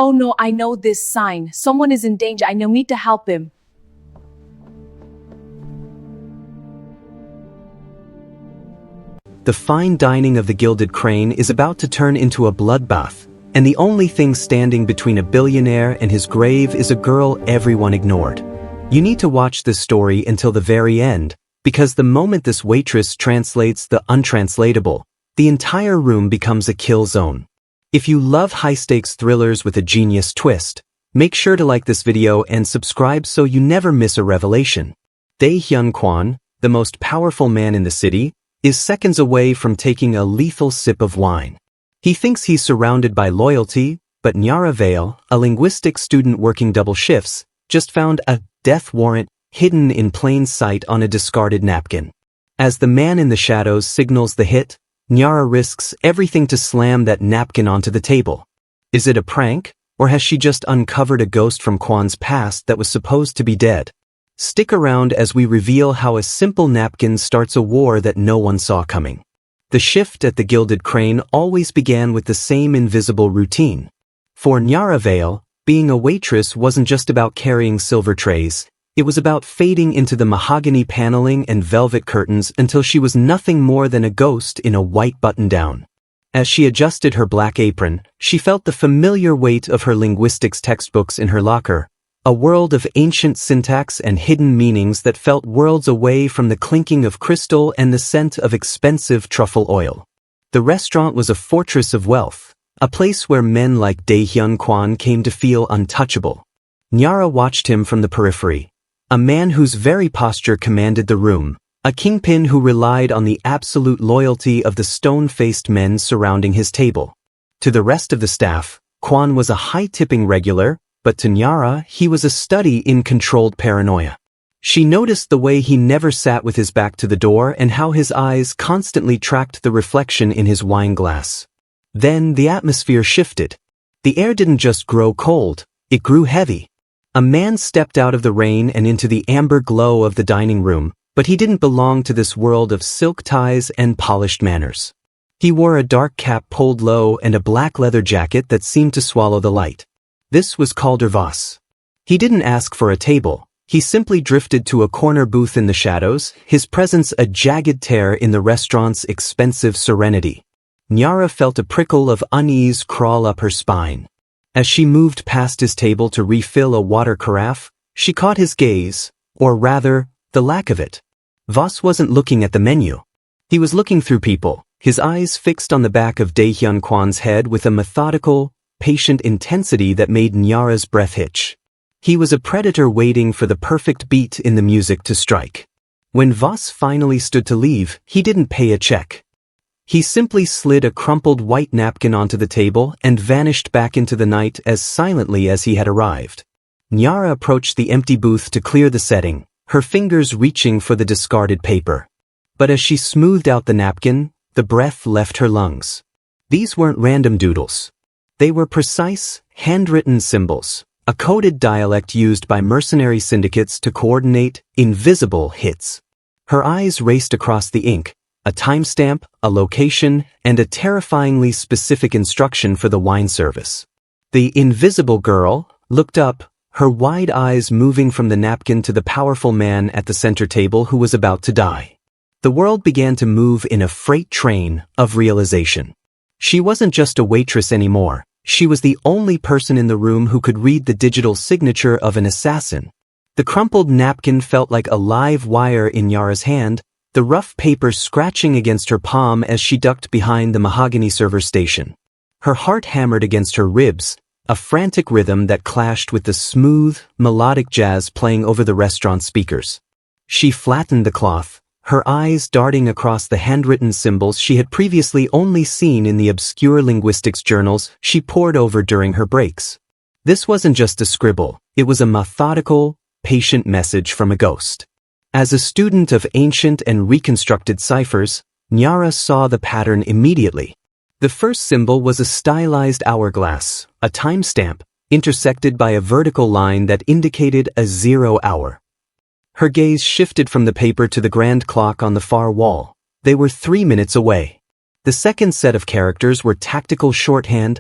Oh no, I know this sign. Someone is in danger. I need to help him. The fine dining of the Gilded Crane is about to turn into a bloodbath, and the only thing standing between a billionaire and his grave is a girl everyone ignored. You need to watch this story until the very end, because the moment this waitress translates the untranslatable, the entire room becomes a kill zone. If you love high-stakes thrillers with a genius twist, make sure to like this video and subscribe so you never miss a revelation. Dae-hyun Kwon, the most powerful man in the city, is seconds away from taking a lethal sip of wine. He thinks he's surrounded by loyalty, but Nyara Vale, a linguistics student working double shifts, just found a death warrant hidden in plain sight on a discarded napkin. As the man in the shadows signals the hit, Nyara risks everything to slam that napkin onto the table. Is it a prank, or has she just uncovered a ghost from Kwon's past that was supposed to be dead? Stick around as we reveal how a simple napkin starts a war that no one saw coming. The shift at the Gilded Crane always began with the same invisible routine. For Nyara Vale, being a waitress wasn't just about carrying silver trays. It was about fading into the mahogany paneling and velvet curtains until she was nothing more than a ghost in a white button-down. As she adjusted her black apron, she felt the familiar weight of her linguistics textbooks in her locker, a world of ancient syntax and hidden meanings that felt worlds away from the clinking of crystal and the scent of expensive truffle oil. The restaurant was a fortress of wealth, a place where men like Dae-hyun Kwon came to feel untouchable. Nyara watched him from the periphery, a man whose very posture commanded the room, a kingpin who relied on the absolute loyalty of the stone-faced men surrounding his table. To the rest of the staff, Kwon was a high-tipping regular, but to Nyara, he was a study in controlled paranoia. She noticed the way he never sat with his back to the door and how his eyes constantly tracked the reflection in his wine glass. Then the atmosphere shifted. The air didn't just grow cold, it grew heavy. A man stepped out of the rain and into the amber glow of the dining room, but he didn't belong to this world of silk ties and polished manners. He wore a dark cap pulled low and a black leather jacket that seemed to swallow the light. This was Calder Voss. He didn't ask for a table. He simply drifted to a corner booth in the shadows, his presence a jagged tear in the restaurant's expensive serenity. Nyara felt a prickle of unease crawl up her spine. As she moved past his table to refill a water carafe, she caught his gaze, or rather, the lack of it. Voss wasn't looking at the menu. He was looking through people, his eyes fixed on the back of Dae-hyun Kwon's head with a methodical, patient intensity that made Nyara's breath hitch. He was a predator waiting for the perfect beat in the music to strike. When Voss finally stood to leave, he didn't pay a check. He simply slid a crumpled white napkin onto the table and vanished back into the night as silently as he had arrived. Nyara approached the empty booth to clear the setting, her fingers reaching for the discarded paper. But as she smoothed out the napkin, the breath left her lungs. These weren't random doodles. They were precise, handwritten symbols, a coded dialect used by mercenary syndicates to coordinate invisible hits. Her eyes raced across the ink, a timestamp, a location, and a terrifyingly specific instruction for the wine service. The invisible girl looked up, her wide eyes moving from the napkin to the powerful man at the center table who was about to die. The world began to move in a freight train of realization. She wasn't just a waitress anymore. She was the only person in the room who could read the digital signature of an assassin. The crumpled napkin felt like a live wire in Nyara's hand, the rough paper scratching against her palm as she ducked behind the mahogany server station. Her heart hammered against her ribs, a frantic rhythm that clashed with the smooth, melodic jazz playing over the restaurant speakers. She flattened the cloth, her eyes darting across the handwritten symbols she had previously only seen in the obscure linguistics journals she pored over during her breaks. This wasn't just a scribble, it was a methodical, patient message from a ghost. As a student of ancient and reconstructed ciphers, Nyara saw the pattern immediately. The first symbol was a stylized hourglass, a timestamp, intersected by a vertical line that indicated a 0 hour. Her gaze shifted from the paper to the grand clock on the far wall. They were 3 minutes away. The second set of characters were tactical shorthand,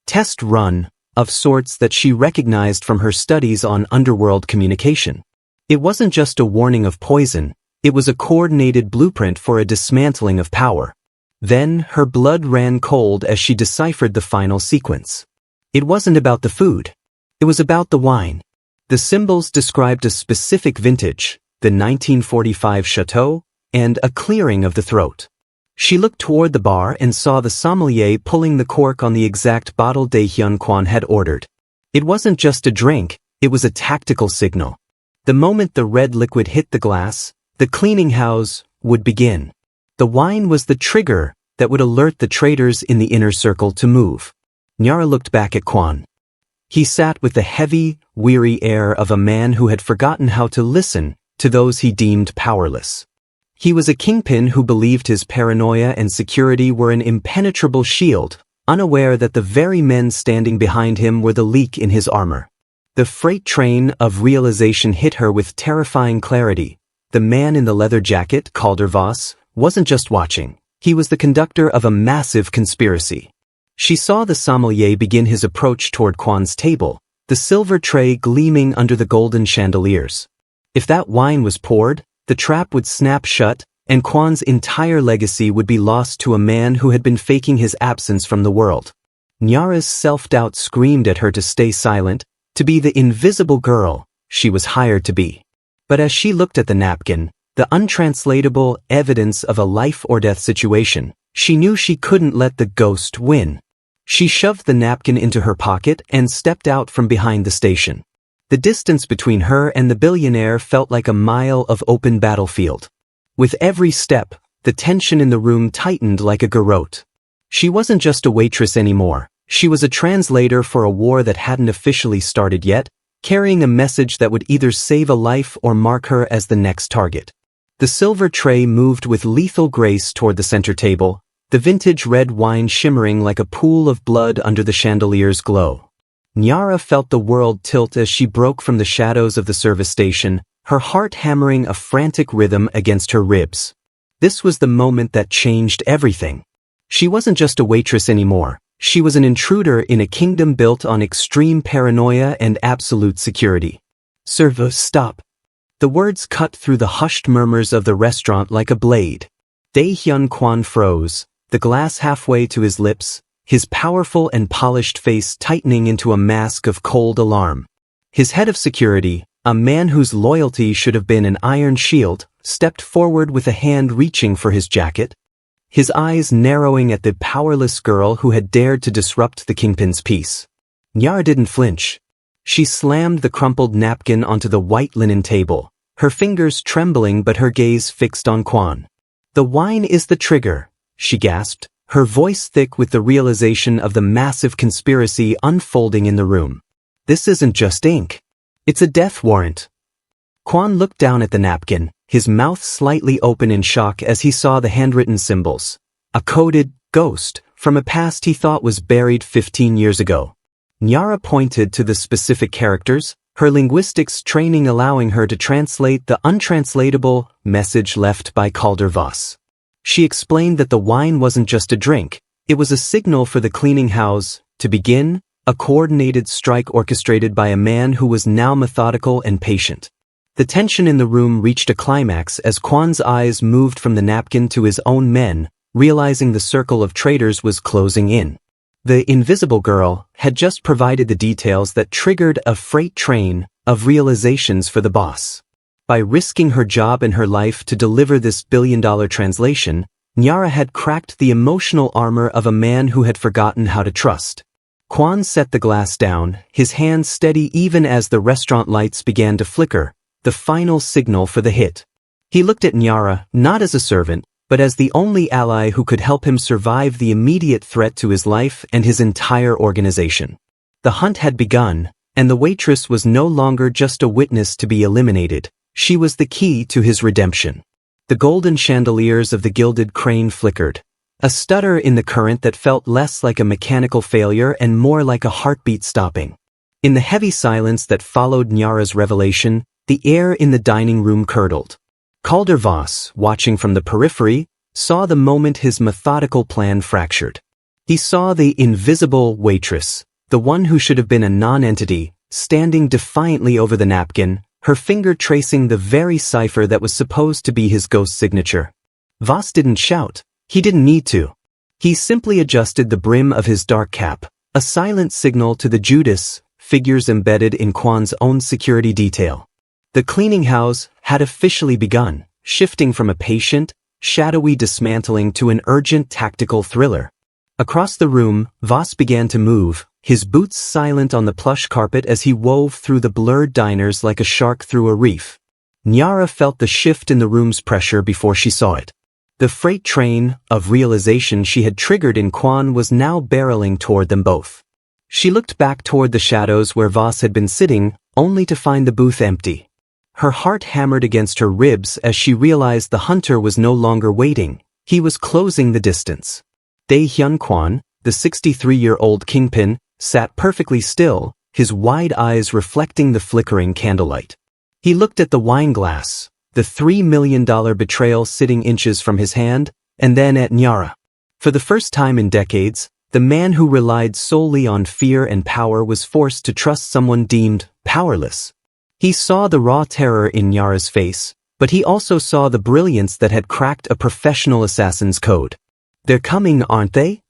test run, of sorts that she recognized from her studies on underworld communication. It wasn't just a warning of poison, it was a coordinated blueprint for a dismantling of power. Then, her blood ran cold as she deciphered the final sequence. It wasn't about the food. It was about the wine. The symbols described a specific vintage, the 1945 Chateau, and a clearing of the throat. She looked toward the bar and saw the sommelier pulling the cork on the exact bottle Daehyun Kwon had ordered. It wasn't just a drink, it was a tactical signal. The moment the red liquid hit the glass, the cleaning house would begin. The wine was the trigger that would alert the traitors in the inner circle to move. Nyara looked back at Kwon. He sat with the heavy, weary air of a man who had forgotten how to listen to those he deemed powerless. He was a kingpin who believed his paranoia and security were an impenetrable shield, unaware that the very men standing behind him were the leak in his armor. The freight train of realization hit her with terrifying clarity. The man in the leather jacket, Calder Voss, wasn't just watching. He was the conductor of a massive conspiracy. She saw the sommelier begin his approach toward Kwon's table, the silver tray gleaming under the golden chandeliers. If that wine was poured, the trap would snap shut, and Kwon's entire legacy would be lost to a man who had been faking his absence from the world. Nyara's self-doubt screamed at her to stay silent, to be the invisible girl she was hired to be. But as she looked at the napkin, the untranslatable evidence of a life-or-death situation, she knew she couldn't let the ghost win. She shoved the napkin into her pocket and stepped out from behind the station. The distance between her and the billionaire felt like a mile of open battlefield. With every step, the tension in the room tightened like a garrote. She wasn't just a waitress anymore. She was a translator for a war that hadn't officially started yet, carrying a message that would either save a life or mark her as the next target. The silver tray moved with lethal grace toward the center table, the vintage red wine shimmering like a pool of blood under the chandelier's glow. Nyara felt the world tilt as she broke from the shadows of the service station, her heart hammering a frantic rhythm against her ribs. This was the moment that changed everything. She wasn't just a waitress anymore. She was an intruder in a kingdom built on extreme paranoia and absolute security. "Serve, stop." The words cut through the hushed murmurs of the restaurant like a blade. Daehyun Kwon froze, the glass halfway to his lips, his powerful and polished face tightening into a mask of cold alarm. His head of security, a man whose loyalty should have been an iron shield, stepped forward with a hand reaching for his jacket, his eyes narrowing at the powerless girl who had dared to disrupt the kingpin's peace. Nyara didn't flinch. She slammed the crumpled napkin onto the white linen table, her fingers trembling but her gaze fixed on Kwon. "The wine is the trigger," she gasped, her voice thick with the realization of the massive conspiracy unfolding in the room. "This isn't just ink. It's a death warrant." Kwon looked down at the napkin, his mouth slightly open in shock as he saw the handwritten symbols. A coded ghost from a past he thought was buried 15 years ago. Nyara pointed to the specific characters, her linguistics training allowing her to translate the untranslatable message left by Calder Voss. She explained that the wine wasn't just a drink, it was a signal for the cleaning house to begin, a coordinated strike orchestrated by a man who was now methodical and patient. The tension in the room reached a climax as Kwon's eyes moved from the napkin to his own men, realizing the circle of traitors was closing in. The invisible girl had just provided the details that triggered a freight train of realizations for the boss. By risking her job and her life to deliver this billion-dollar translation, Nyara had cracked the emotional armor of a man who had forgotten how to trust. Kwon set the glass down, his hands steady even as the restaurant lights began to flicker, the final signal for the hit. He looked at Nyara, not as a servant, but as the only ally who could help him survive the immediate threat to his life and his entire organization. The hunt had begun, and the waitress was no longer just a witness to be eliminated. She was the key to his redemption. The golden chandeliers of the Gilded Crane flickered, a stutter in the current that felt less like a mechanical failure and more like a heartbeat stopping. In the heavy silence that followed Nyara's revelation, the air in the dining room curdled. Calder Voss, watching from the periphery, saw the moment his methodical plan fractured. He saw the invisible waitress, the one who should have been a non-entity, standing defiantly over the napkin, her finger tracing the very cipher that was supposed to be his ghost signature. Voss didn't shout. He didn't need to. He simply adjusted the brim of his dark cap, a silent signal to the Judas figures embedded in Kwan's own security detail. The cleaning house had officially begun, shifting from a patient, shadowy dismantling to an urgent tactical thriller. Across the room, Voss began to move, his boots silent on the plush carpet as he wove through the blurred diners like a shark through a reef. Nyara felt the shift in the room's pressure before she saw it. The freight train of realization she had triggered in Kwan was now barreling toward them both. She looked back toward the shadows where Voss had been sitting, only to find the booth empty. Her heart hammered against her ribs as she realized the hunter was no longer waiting. He was closing the distance. Dae-hyun Kwan, the 63-year-old kingpin, sat perfectly still, his wide eyes reflecting the flickering candlelight. He looked at the wine glass, the $3 million betrayal sitting inches from his hand, and then at Nyara. For the first time in decades, the man who relied solely on fear and power was forced to trust someone deemed powerless. He saw the raw terror in Nyara's face, but he also saw the brilliance that had cracked a professional assassin's code. "They're coming, aren't they?"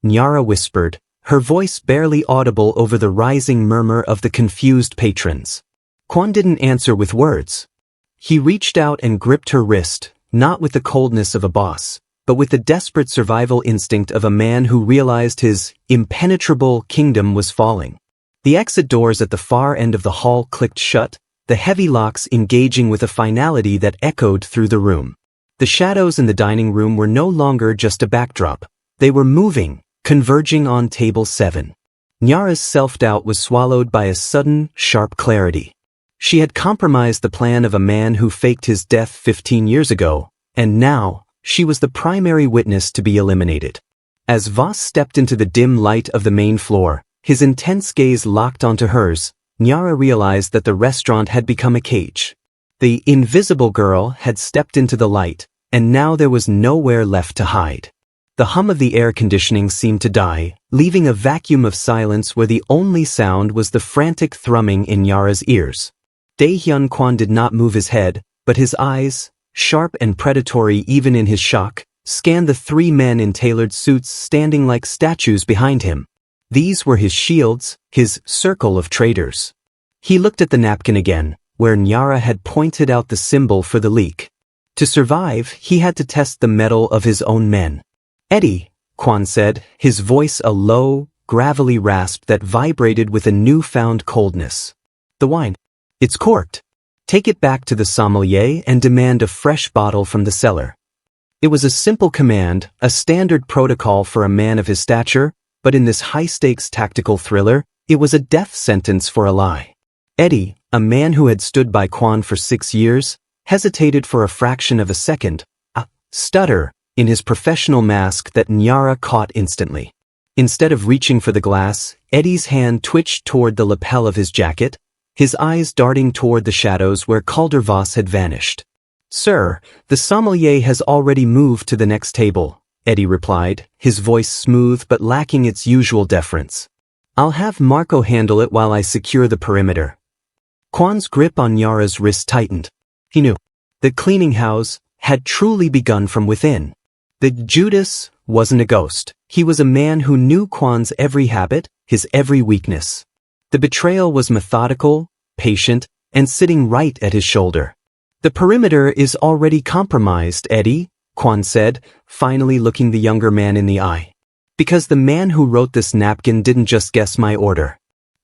Nyara whispered, her voice barely audible over the rising murmur of the confused patrons. Kwan didn't answer with words. He reached out and gripped her wrist, not with the coldness of a boss, but with the desperate survival instinct of a man who realized his impenetrable kingdom was falling. The exit doors at the far end of the hall clicked shut, the heavy locks engaging with a finality that echoed through the room. The shadows in the dining room were no longer just a backdrop. They were moving, converging on table 7. Nyara's self-doubt was swallowed by a sudden, sharp clarity. She had compromised the plan of a man who faked his death 15 years ago, and now, she was the primary witness to be eliminated. As Voss stepped into the dim light of the main floor, his intense gaze locked onto hers, Nyara realized that the restaurant had become a cage. The invisible girl had stepped into the light, and now there was nowhere left to hide. The hum of the air conditioning seemed to die, leaving a vacuum of silence where the only sound was the frantic thrumming in Nyara's ears. Dae-hyun Kwan did not move his head, but his eyes, sharp and predatory even in his shock, scanned the 3 men in tailored suits standing like statues behind him. These were his shields, his circle of traitors. He looked at the napkin again, where Nyara had pointed out the symbol for the leak. To survive, he had to test the mettle of his own men. "Eddie," Kwan said, his voice a low, gravelly rasp that vibrated with a newfound coldness. "The wine. It's corked. Take it back to the sommelier and demand a fresh bottle from the cellar." It was a simple command, a standard protocol for a man of his stature, but in this high-stakes tactical thriller, it was a death sentence for a lie. Eddie, a man who had stood by Kwan for 6 years, hesitated for a fraction of a second, a stutter, in his professional mask that Nyara caught instantly. Instead of reaching for the glass, Eddie's hand twitched toward the lapel of his jacket, his eyes darting toward the shadows where Calder Voss had vanished. "Sir, the sommelier has already moved to the next table," Eddie replied, his voice smooth but lacking its usual deference. "I'll have Marco handle it while I secure the perimeter." Kwan's grip on Nyara's wrist tightened. He knew. The cleaning house had truly begun from within. The Judas wasn't a ghost. He was a man who knew Kwan's every habit, his every weakness. The betrayal was methodical, patient, and sitting right at his shoulder. "The perimeter is already compromised, Eddie," Kwan said, finally looking the younger man in the eye. "Because the man who wrote this napkin didn't just guess my order.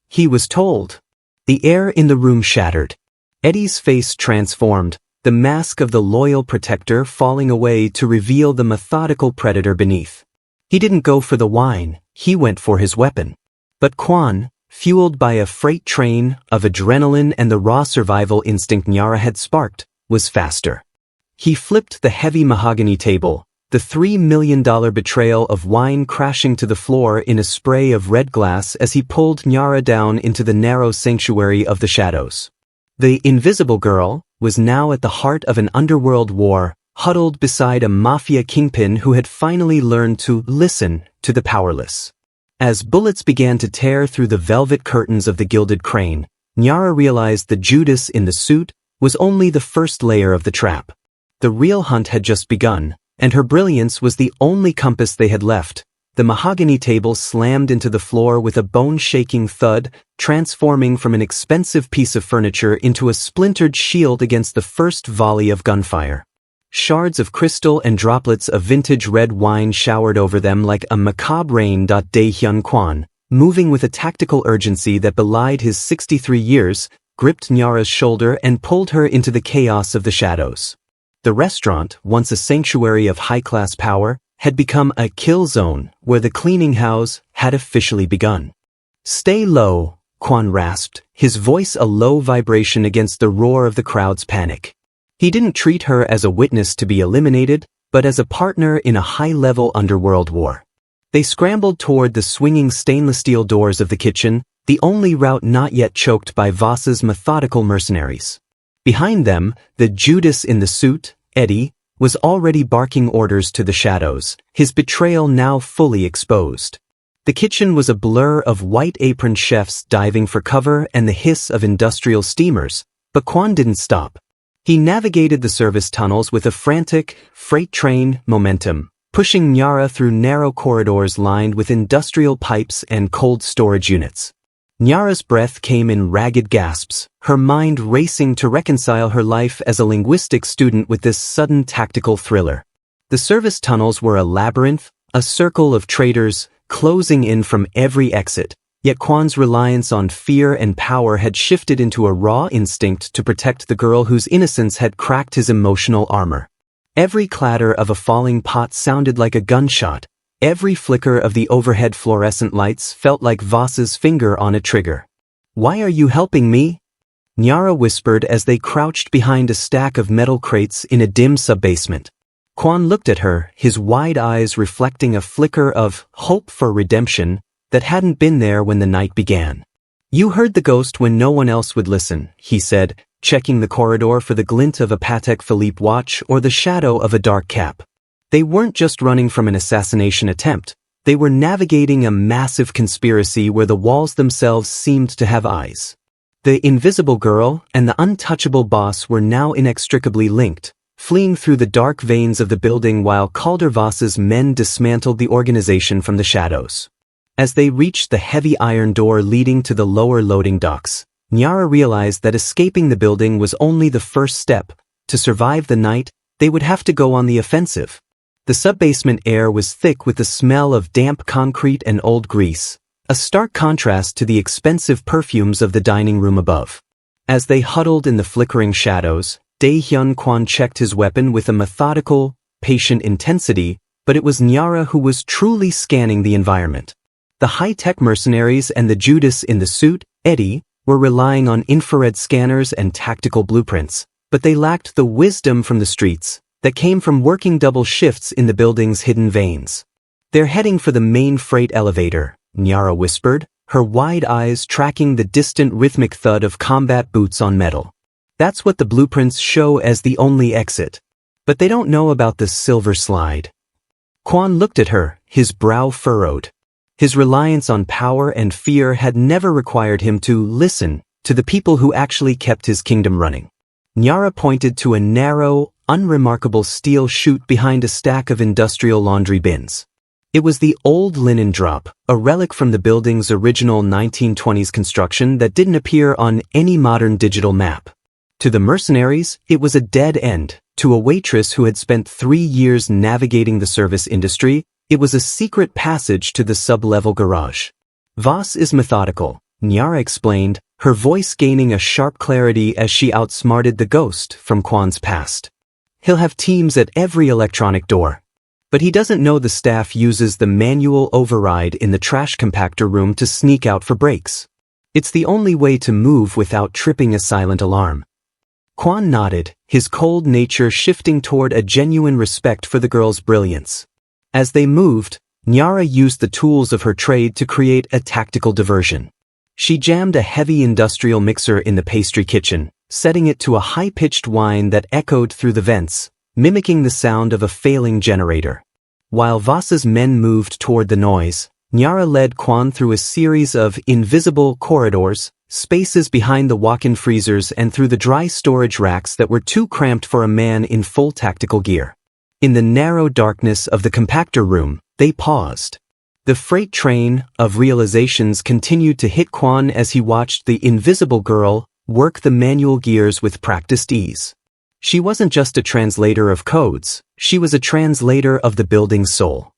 He was told." The air in the room shattered. Eddie's face transformed, the mask of the loyal protector falling away to reveal the methodical predator beneath. He didn't go for the wine, he went for his weapon. But Kwan, fueled by a freight train of adrenaline and the raw survival instinct Nyara had sparked, was faster. He flipped the heavy mahogany table, the $3 million betrayal of wine crashing to the floor in a spray of red glass as he pulled Nyara down into the narrow sanctuary of the shadows. The invisible girl was now at the heart of an underworld war, huddled beside a mafia kingpin who had finally learned to listen to the powerless. As bullets began to tear through the velvet curtains of the Gilded Crane, Nyara realized the Judas in the suit was only the first layer of the trap. The real hunt had just begun, and her brilliance was the only compass they had left. The mahogany table slammed into the floor with a bone-shaking thud, transforming from an expensive piece of furniture into a splintered shield against the first volley of gunfire. Shards of crystal and droplets of vintage red wine showered over them like a macabre rain. Dae-hyun Kwon, moving with a tactical urgency that belied his 63 years, gripped Nyara's shoulder and pulled her into the chaos of the shadows. The restaurant, once a sanctuary of high-class power, had become a kill zone where the cleaning house had officially begun. "Stay low," Kwon rasped, his voice a low vibration against the roar of the crowd's panic. He didn't treat her as a witness to be eliminated, but as a partner in a high-level underworld war. They scrambled toward the swinging stainless steel doors of the kitchen, the only route not yet choked by Voss's methodical mercenaries. Behind them, the Judas in the suit, Eddie, was already barking orders to the shadows, his betrayal now fully exposed. The kitchen was a blur of white-aproned chefs diving for cover and the hiss of industrial steamers, but Kwon didn't stop. He navigated the service tunnels with a frantic, freight train momentum, pushing Nyara through narrow corridors lined with industrial pipes and cold storage units. Nyara's breath came in ragged gasps, her mind racing to reconcile her life as a linguistics student with this sudden tactical thriller. The service tunnels were a labyrinth, a circle of traitors, closing in from every exit, yet Kwon's reliance on fear and power had shifted into a raw instinct to protect the girl whose innocence had cracked his emotional armor. Every clatter of a falling pot sounded like a gunshot. Every flicker of the overhead fluorescent lights felt like Voss's finger on a trigger. "Why are you helping me?" Nyara whispered as they crouched behind a stack of metal crates in a dim sub-basement. Kwon looked at her, his wide eyes reflecting a flicker of hope for redemption that hadn't been there when the night began. "You heard the ghost when no one else would listen," he said, checking the corridor for the glint of a Patek Philippe watch or the shadow of a dark cap. They weren't just running from an assassination attempt, they were navigating a massive conspiracy where the walls themselves seemed to have eyes. The invisible girl and the untouchable boss were now inextricably linked, fleeing through the dark veins of the building while Calder Voss's men dismantled the organization from the shadows. As they reached the heavy iron door leading to the lower loading docks, Nyara realized that escaping the building was only the first step. To survive the night, they would have to go on the offensive. The sub-basement air was thick with the smell of damp concrete and old grease, a stark contrast to the expensive perfumes of the dining room above. As they huddled in the flickering shadows, Dae-hyun Kwon checked his weapon with a methodical, patient intensity, but it was Nyara who was truly scanning the environment. The high-tech mercenaries and the Judas in the suit, Eddie, were relying on infrared scanners and tactical blueprints, but they lacked the wisdom from the streets that came from working double shifts in the building's hidden veins. "They're heading for the main freight elevator," Nyara whispered, her wide eyes tracking the distant rhythmic thud of combat boots on metal. "That's what the blueprints show as the only exit. But they don't know about the silver slide." Kwon looked at her, his brow furrowed. His reliance on power and fear had never required him to listen to the people who actually kept his kingdom running. Nyara pointed to a narrow, unremarkable steel chute behind a stack of industrial laundry bins. It was the old linen drop, a relic from the building's original 1920s construction that didn't appear on any modern digital map. To the mercenaries, it was a dead end. To a waitress who had spent 3 years navigating the service industry, it was a secret passage to the sub-level garage. "Voss is methodical," Nyara explained, her voice gaining a sharp clarity as she outsmarted the ghost from Kwon's past. "He'll have teams at every electronic door. But he doesn't know the staff uses the manual override in the trash compactor room to sneak out for breaks. It's the only way to move without tripping a silent alarm." Kwon nodded, his cold nature shifting toward a genuine respect for the girl's brilliance. As they moved, Nyara used the tools of her trade to create a tactical diversion. She jammed a heavy industrial mixer in the pastry kitchen, setting it to a high-pitched whine that echoed through the vents, mimicking the sound of a failing generator. While Voss's men moved toward the noise, Nyara led Kwon through a series of invisible corridors, spaces behind the walk-in freezers and through the dry storage racks that were too cramped for a man in full tactical gear. In the narrow darkness of the compactor room, they paused. The freight train of realizations continued to hit Kwon as he watched the invisible girl work the manual gears with practiced ease. She wasn't just a translator of codes, she was a translator of the building's soul.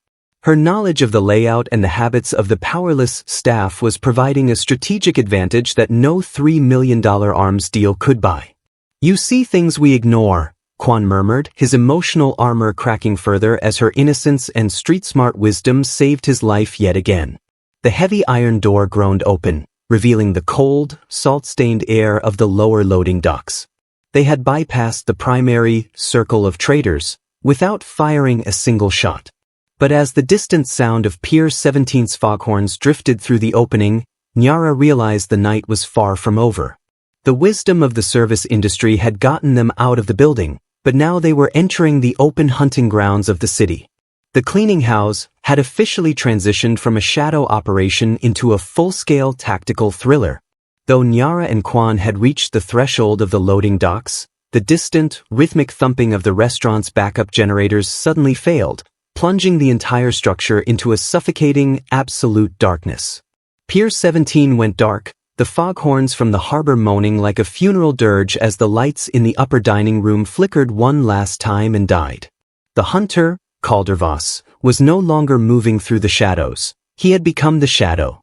Her knowledge of the layout and the habits of the powerless staff was providing a strategic advantage that no $3 million arms deal could buy. "You see things we ignore," Kwon murmured, his emotional armor cracking further as her innocence and street-smart wisdom saved his life yet again. The heavy iron door groaned open, revealing the cold, salt-stained air of the lower loading docks. They had bypassed the primary circle of traders without firing a single shot. But as the distant sound of Pier 17's foghorns drifted through the opening, Nyara realized the night was far from over. The wisdom of the service industry had gotten them out of the building, but now they were entering the open hunting grounds of the city. The cleaning house had officially transitioned from a shadow operation into a full-scale tactical thriller. Though Nyara and Kwon had reached the threshold of the loading docks, the distant, rhythmic thumping of the restaurant's backup generators suddenly failed, plunging the entire structure into a suffocating, absolute darkness. Pier 17 went dark, the foghorns from the harbor moaning like a funeral dirge as the lights in the upper dining room flickered one last time and died. The hunter, Caldervoss, was no longer moving through the shadows. He had become the shadow.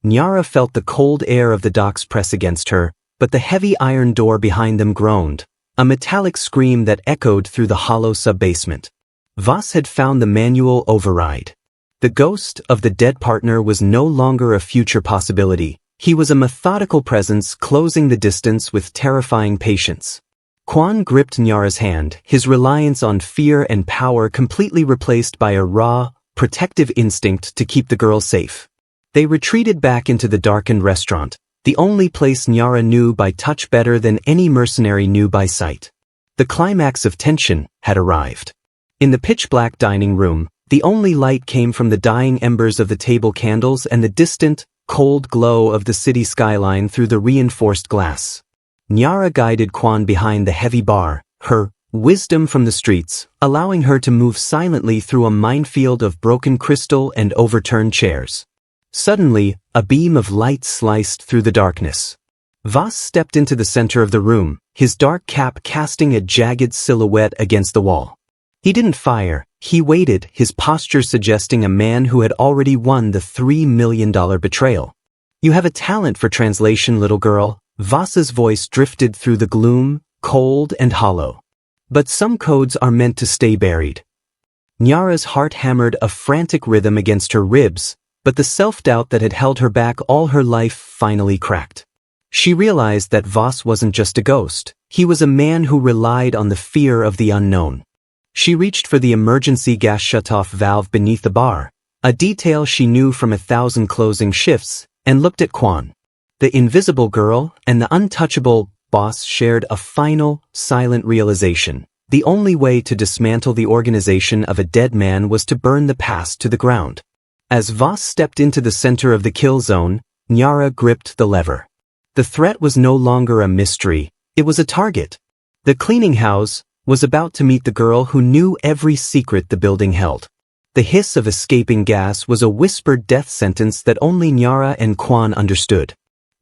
Nyara felt the cold air of the docks press against her, but the heavy iron door behind them groaned, a metallic scream that echoed through the hollow sub-basement. Voss had found the manual override. The ghost of the dead partner was no longer a future possibility. He was a methodical presence closing the distance with terrifying patience. Kwon gripped Nyara's hand, his reliance on fear and power completely replaced by a raw, protective instinct to keep the girl safe. They retreated back into the darkened restaurant, the only place Nyara knew by touch better than any mercenary knew by sight. The climax of tension had arrived. In the pitch-black dining room, the only light came from the dying embers of the table candles and the distant, cold glow of the city skyline through the reinforced glass. Nyara guided Kwon behind the heavy bar, her wisdom from the streets, allowing her to move silently through a minefield of broken crystal and overturned chairs. Suddenly, a beam of light sliced through the darkness. Voss stepped into the center of the room, his dark cap casting a jagged silhouette against the wall. He didn't fire, he waited, his posture suggesting a man who had already won the $3 million betrayal. "You have a talent for translation, little girl," Voss's voice drifted through the gloom, cold and hollow. "But some codes are meant to stay buried." Nyara's heart hammered a frantic rhythm against her ribs, but the self-doubt that had held her back all her life finally cracked. She realized that Voss wasn't just a ghost, he was a man who relied on the fear of the unknown. She reached for the emergency gas shutoff valve beneath the bar, a detail she knew from 1,000 closing shifts, and looked at Kwon. The invisible girl and the untouchable boss shared a final, silent realization. The only way to dismantle the organization of a dead man was to burn the past to the ground. As Voss stepped into the center of the kill zone, Nyara gripped the lever. The threat was no longer a mystery, it was a target. The cleaning house was about to meet the girl who knew every secret the building held. The hiss of escaping gas was a whispered death sentence that only Nyara and Kwon understood.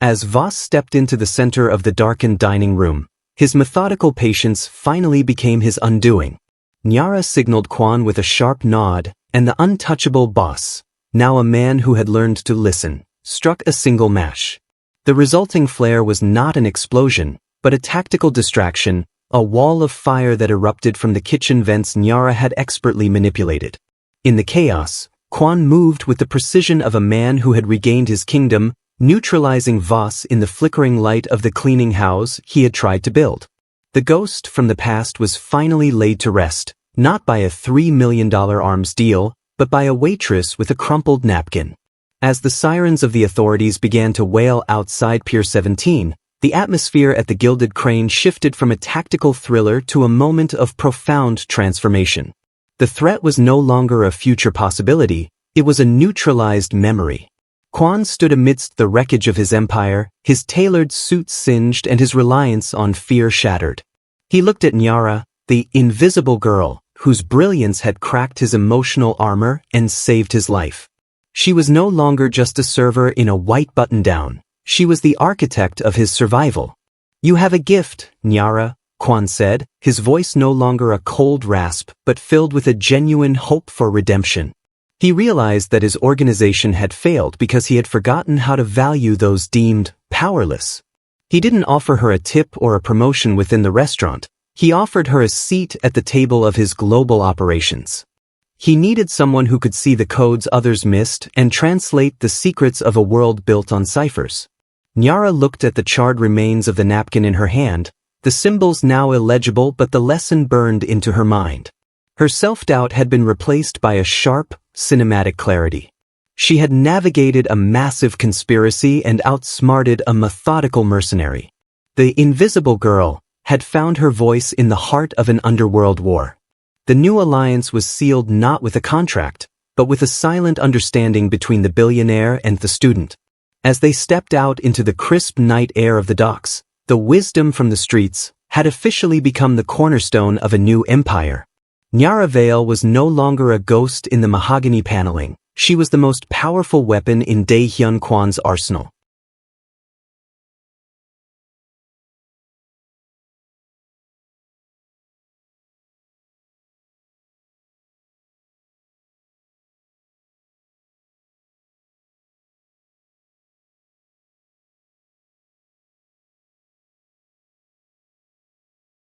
As Voss stepped into the center of the darkened dining room, his methodical patience finally became his undoing. Nyara signaled Kwon with a sharp nod, and the untouchable boss, now a man who had learned to listen, struck a single mash. The resulting flare was not an explosion, but a tactical distraction, a wall of fire that erupted from the kitchen vents Nyara had expertly manipulated. In the chaos, Kwon moved with the precision of a man who had regained his kingdom, neutralizing Voss in the flickering light of the cleaning house he had tried to build. The ghost from the past was finally laid to rest, not by a $3 million arms deal, but by a waitress with a crumpled napkin. As the sirens of the authorities began to wail outside Pier 17, the atmosphere at the Gilded Crane shifted from a tactical thriller to a moment of profound transformation. The threat was no longer a future possibility, It was a neutralized memory. Quan stood amidst the wreckage of his empire, his tailored suit singed and his reliance on fear shattered. He looked at Nyara, the invisible girl, whose brilliance had cracked his emotional armor and saved his life. She was no longer just a server in a white button-down. She was the architect of his survival. "You have a gift, Nyara," Quan said, his voice no longer a cold rasp but filled with a genuine hope for redemption. He realized that his organization had failed because he had forgotten how to value those deemed powerless. He didn't offer her a tip or a promotion within the restaurant. He offered her a seat at the table of his global operations. He needed someone who could see the codes others missed and translate the secrets of a world built on ciphers. Nyara looked at the charred remains of the napkin in her hand, the symbols now illegible but the lesson burned into her mind. Her self-doubt had been replaced by a sharp, cinematic clarity. She had navigated a massive conspiracy and outsmarted a methodical mercenary. The invisible girl had found her voice in the heart of an underworld war. The new alliance was sealed not with a contract, but with a silent understanding between the billionaire and the student. As they stepped out into the crisp night air of the docks, the wisdom from the streets had officially become the cornerstone of a new empire. Nyara Vale was no longer a ghost in the mahogany paneling. She was the most powerful weapon in Daehyun Kwan's arsenal.